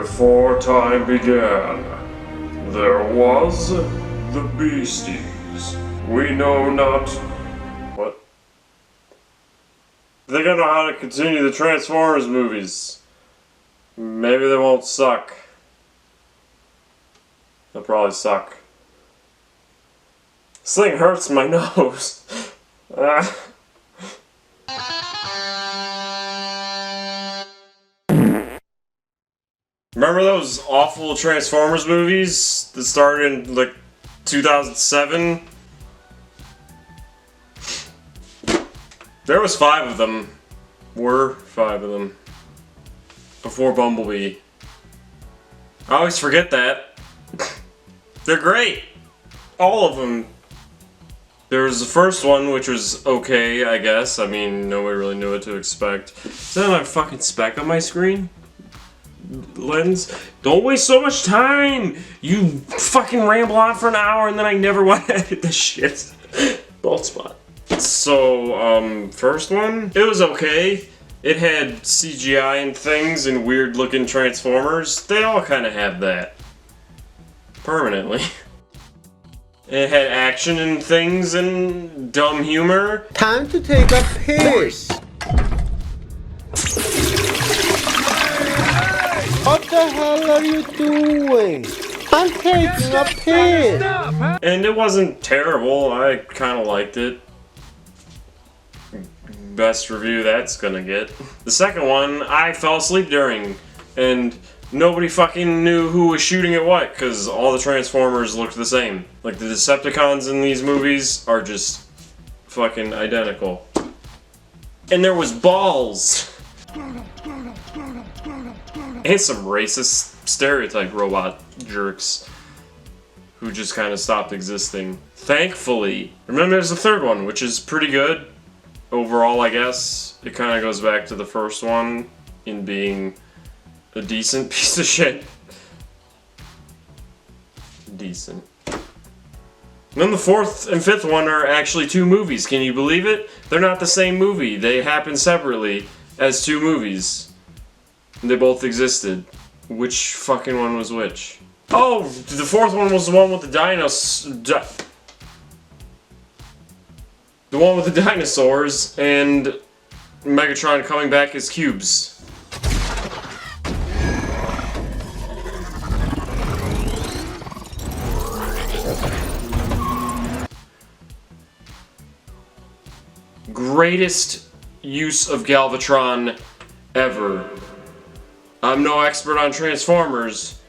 Before time began, there was the beasties. We know not... What? I think I know how to continue the Transformers movies. Maybe they won't suck. They'll probably suck. This thing hurts my nose. Remember those awful Transformers movies that started in like 2007? There was 5 of them. Were 5 of them. Before Bumblebee. I always forget that. They're great! All of them. There was the first one, which was okay, I guess. I mean, nobody really knew what to expect. Is that my fucking speck on my screen? Lens? Don't waste so much time! You fucking ramble on for an hour and then I never want to edit this shit. Bald spot. So, first one? It was okay. It had CGI and things and weird looking Transformers. They all kind of have that. Permanently. It had action and things and dumb humor. Time to take a piss. What the hell are you doing? I'm taking a piss. And it wasn't terrible. I kind of liked it. Best review that's gonna get. The second one, I fell asleep during, and nobody fucking knew who was shooting at what, because all the Transformers looked the same. Like, the Decepticons in these movies are just fucking identical. And there was balls! And some racist stereotype robot jerks who just kind of stopped existing. Thankfully. Remember, there's a third one, which is pretty good. Overall, I guess. It kind of goes back to the first one in being a decent piece of shit. Decent. And then the fourth and fifth one are actually 2 movies. Can you believe it? They're not the same movie. They happen separately as 2 movies. And they both existed. Which fucking one was which? Oh, the fourth one was the one with the the one with the dinosaurs and Megatron coming back as cubes. Greatest use of Galvatron ever. I'm no expert on Transformers,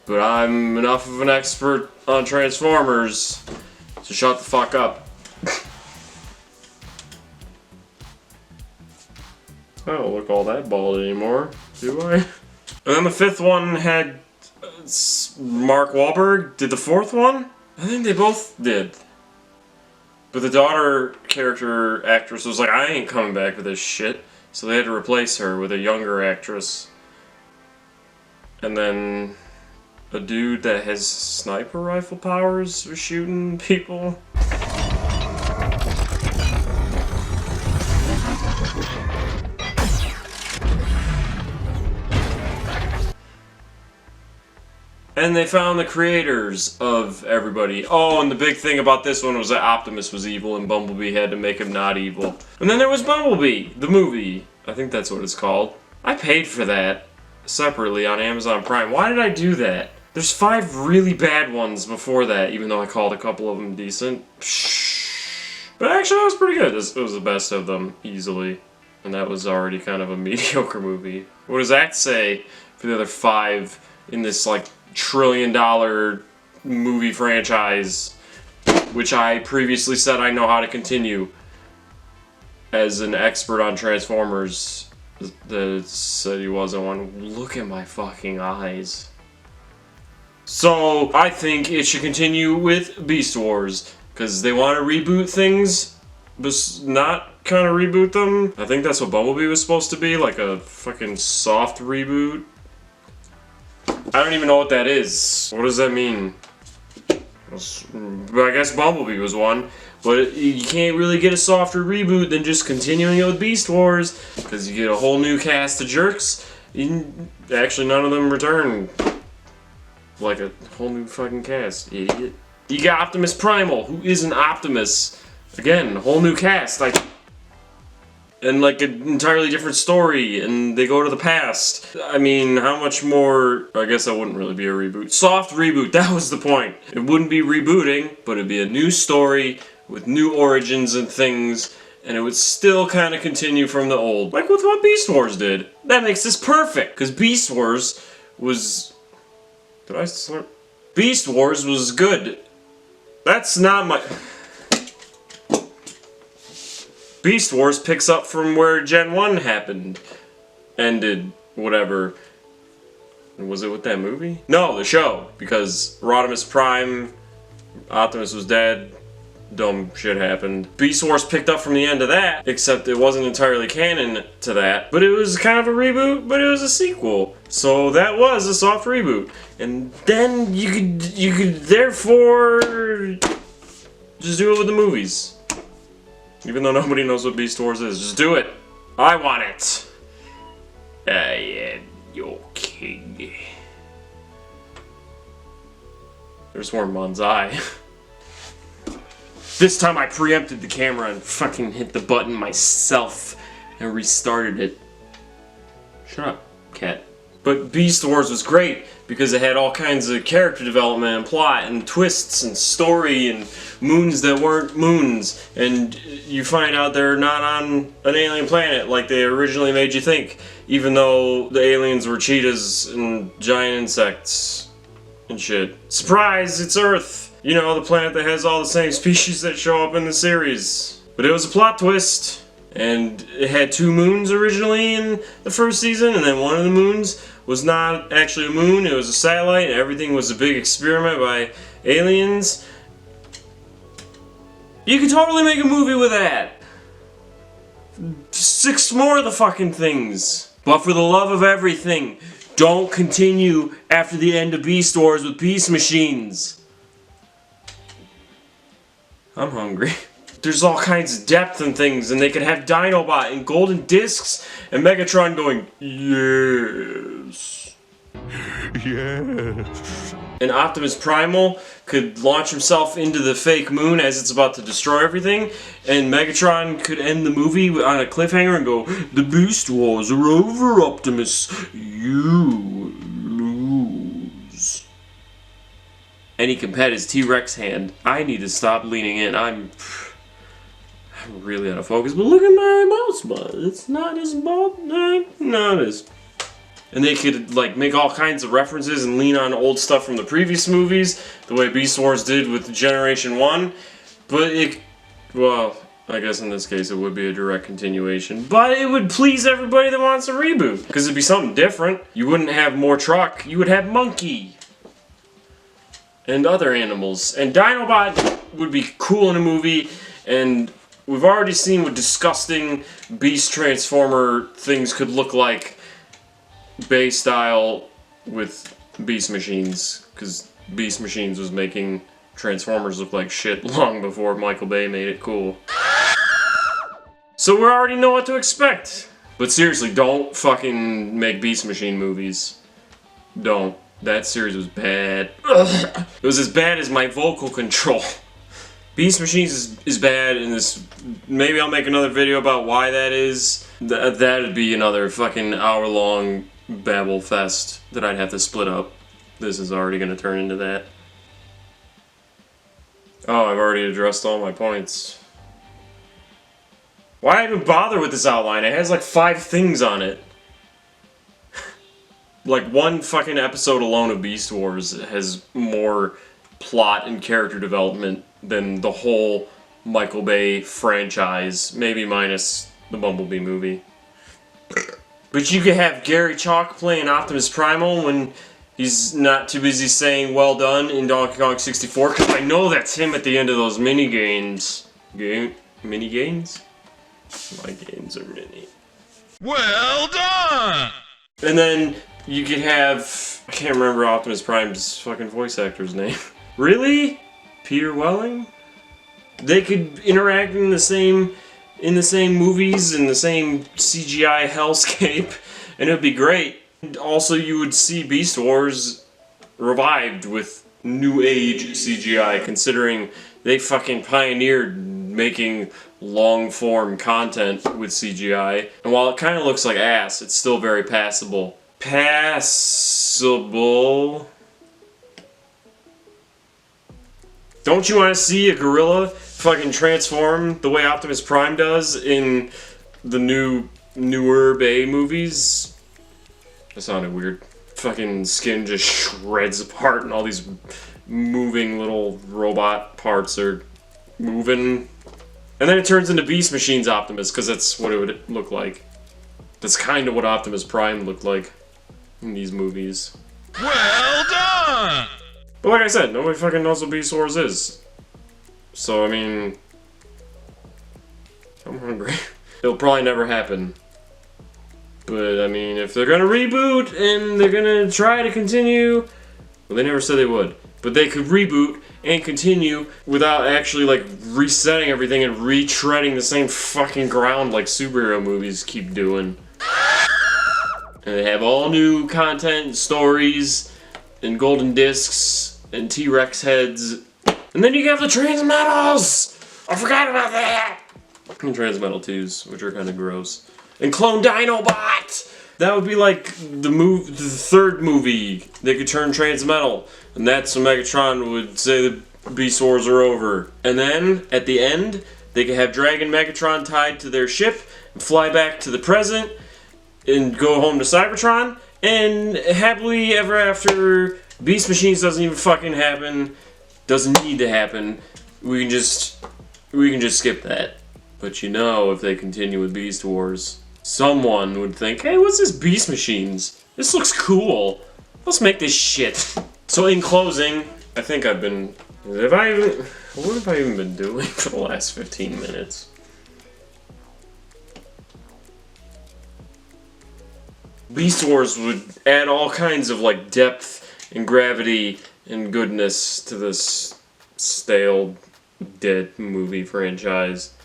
but I'm enough of an expert on Transformers to shut the fuck up. I don't look all that bald anymore, do I? And then the fifth one had Mark Wahlberg. Did the fourth one? I think they both did. But the daughter character actress was like, I ain't coming back for this shit. So they had to replace her with a younger actress. And then a dude that has sniper rifle powers was shooting people. And they found the creators of everybody. Oh, and the big thing about this one was that Optimus was evil and Bumblebee had to make him not evil. And then there was Bumblebee, the movie. I think that's what it's called. I paid for that separately on Amazon Prime. Why did I do that? There's 5 really bad ones before that, even though I called a couple of them decent. But actually, it was pretty good. It was the best of them, easily. And that was already kind of a mediocre movie. What does that say for the other 5 in this, like, $1 trillion movie franchise, which I previously said I know how to continue as an expert on Transformers that said he wasn't one. Look at my fucking eyes. So I think it should continue with Beast Wars because they want to reboot things but not kind of reboot them. I think that's what Bumblebee was supposed to be, like a fucking soft reboot. I don't even know what that is. What does that mean? I guess Bumblebee was one. But you can't really get a softer reboot than just continuing it with Beast Wars, because you get a whole new cast of jerks, Actually, none of them return. Like a whole new fucking cast, idiot. You got Optimus Primal, who isn't Optimus. Again, a whole new cast. And like an entirely different story, and they go to the past. I mean, how much more? I guess that wouldn't really be a reboot. Soft reboot, that was the point. It wouldn't be rebooting, but it'd be a new story with new origins and things, and it would still kind of continue from the old. Like with what Beast Wars did. That makes this perfect, because Beast Wars was... Did I slurp? Beast Wars was good. That's not my... Beast Wars picks up from where Gen 1 ended, whatever. Was it with that movie? No, the show, because Rodimus Prime, Optimus was dead, dumb shit happened. Beast Wars picked up from the end of that, except it wasn't entirely canon to that, but it was kind of a reboot, but it was a sequel. So that was a soft reboot. And then you could therefore just do it with the movies. Even though nobody knows what Beast Wars is, just do it. I want it. I am your king. There's more Manzai. This time I preempted the camera and fucking hit the button myself and restarted it. Shut up, cat. But Beast Wars was great because it had all kinds of character development and plot and twists and story and moons that weren't moons, and you find out they're not on an alien planet like they originally made you think, even though the aliens were cheetahs and giant insects and shit. Surprise, it's Earth! You know, the planet that has all the same species that show up in the series. But it was a plot twist, and it had 2 moons originally in the first season, and then one of the moons was not actually a moon, it was a satellite, and everything was a big experiment by aliens. You could totally make a movie with that. 6 more of the fucking things. But for the love of everything, don't continue after the end of Beast Wars with Beast Machines. I'm hungry. There's all kinds of depth and things, and they could have Dinobot and golden discs and Megatron going, yes. Yes. And Optimus Primal could launch himself into the fake moon as it's about to destroy everything, and Megatron could end the movie on a cliffhanger and go, the Beast Wars are over, Optimus. You lose. And he can pet his T-Rex hand. I need to stop leaning in. I'm really out of focus, but look at my mouse bud. It's not as bald. No, it is. And they could like make all kinds of references and lean on old stuff from the previous movies, the way Beast Wars did with Generation 1. But well, I guess in this case it would be a direct continuation. But it would please everybody that wants a reboot, because it'd be something different. You wouldn't have more truck, you would have monkey. And other animals. And Dinobot would be cool in a movie, and we've already seen what disgusting Beast Transformer things could look like Bay style with Beast Machines, because Beast Machines was making Transformers look like shit long before Michael Bay made it cool. So we already know what to expect. But seriously, don't fucking make Beast Machine movies. Don't. That series was bad. Ugh. It was as bad as my vocal control. Beast Machines is bad, and this, maybe I'll make another video about why that is. That'd be another fucking hour-long babble fest that I'd have to split up. This is already gonna turn into that. Oh, I've already addressed all my points. Why even bother with this outline? It has like 5 things on it. Like one fucking episode alone of Beast Wars has more plot and character development than the whole Michael Bay franchise, maybe minus the Bumblebee movie. But you could have Gary Chalk playing Optimus Primal when he's not too busy saying well done in Donkey Kong 64, because I know that's him at the end of those mini-games. Mini-games? My games are mini. Well done! And then you could have... I can't remember Optimus Prime's fucking voice actor's name. Really? Peter Welling? They could interact in the same movies, in the same CGI hellscape, and it would be great. Also, you would see Beast Wars revived with new age CGI, considering they fucking pioneered making long form content with CGI. And while it kind of looks like ass, it's still very passable. Passable. Don't you want to see a gorilla fucking transform the way Optimus Prime does in the newer Bay movies? That sounded weird. Fucking skin just shreds apart and all these moving little robot parts are moving. And then it turns into Beast Machine's Optimus, because that's what it would look like. That's kind of what Optimus Prime looked like in these movies. Well done! But like I said, nobody fucking knows what Beast Wars is. So, I mean... I'm hungry. It'll probably never happen. But, I mean, if they're gonna reboot and they're gonna try to continue... Well, they never said they would. But they could reboot and continue without actually, like, resetting everything and retreading the same fucking ground like superhero movies keep doing. And they have all new content, stories, and golden discs, and T-Rex heads. And then you have the Transmetals! I forgot about that! And Transmetal 2s, which are kind of gross. And Clone Dinobot! That would be like the third movie. They could turn Transmetal. And that's when Megatron would say the Beast Wars are over. And then, at the end, they could have Dragon Megatron tied to their ship, and fly back to the present, and go home to Cybertron, and happily ever after, Beast Machines doesn't even fucking happen, doesn't need to happen. We can just skip that. But you know, if they continue with Beast Wars, someone would think, hey, what's this Beast Machines? This looks cool. Let's make this shit. So in closing, I think what have I even been doing for the last 15 minutes? Beast Wars would add all kinds of like depth and gravity and goodness to this stale, dead movie franchise.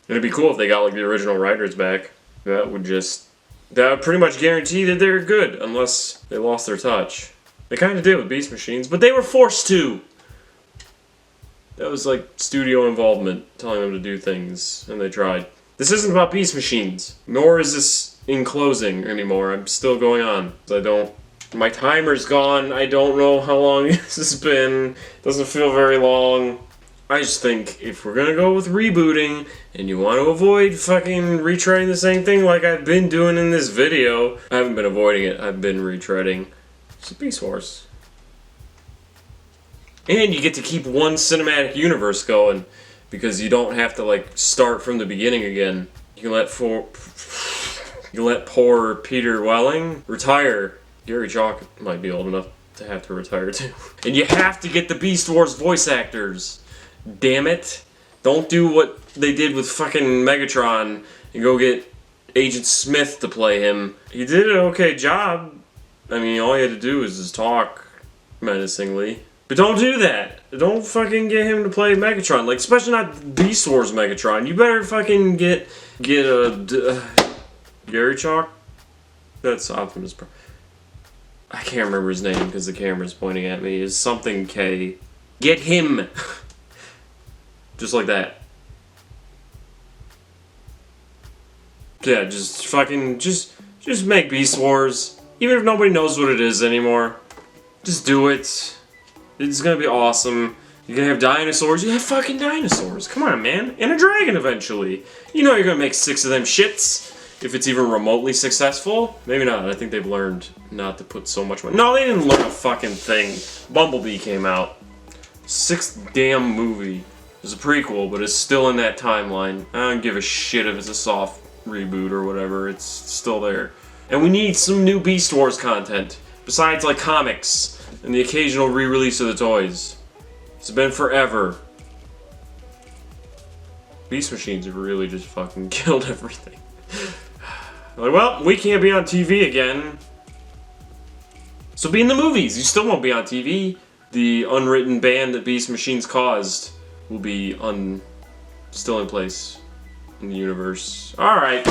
It'd be cool if they got like the original writers back. That would pretty much guarantee that they're good, unless they lost their touch. They kind of did with Beast Machines, but they were forced to! That was like studio involvement, telling them to do things, and they tried. This isn't about Beast Machines, nor is this in closing anymore. I'm still going on. My timer's gone. I don't know how long this has been. Doesn't feel very long. I just think if we're gonna go with rebooting, and you want to avoid fucking retreading the same thing like I've been doing in this video, I haven't been avoiding it, I've been retreading. It's a Beast Wars. And you get to keep one cinematic universe going, because you don't have to like start from the beginning again. You can let poor Peter Welling retire. Gary Chalk might be old enough to have to retire too. And you have to get the Beast Wars voice actors. Damn it. Don't do what they did with fucking Megatron and go get Agent Smith to play him. He did an okay job. I mean, all he had to do was just talk menacingly. But don't do that. Don't fucking get him to play Megatron. Like, especially not Beast Wars Megatron. You better fucking get a Gary Chalk? That's Optimus Prime. I can't remember his name because the camera's pointing at me. It's something K. Get him! Just like that. Yeah, just make Beast Wars. Even if nobody knows what it is anymore. Just do it. It's gonna be awesome. You're gonna have dinosaurs. You have fucking dinosaurs. Come on, man. And a dragon eventually. You know you're gonna make 6 of them shits. If it's even remotely successful. Maybe not. I think they've learned not to put so much money. No, they didn't learn a fucking thing. Bumblebee came out. 6th damn movie. It was a prequel, but it's still in that timeline. I don't give a shit if it's a soft reboot or whatever. It's still there. And we need some new Beast Wars content. Besides, like, comics. And the occasional re-release of the toys. It's been forever. Beast Machines have really just fucking killed everything. Like, well, we can't be on TV again. So be in the movies. You still won't be on TV. The unwritten ban that Beast Machines caused will be still in place. in the universe. Alright.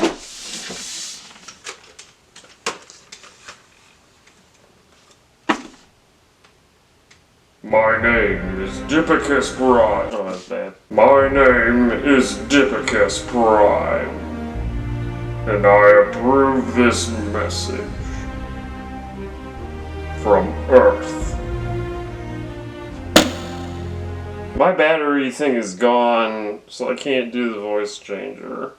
My name is Dippicus Prime. Oh, that's bad. My name is Dippicus Prime. And I approve this message. From Earth. My battery thing is gone, so I can't do the voice changer.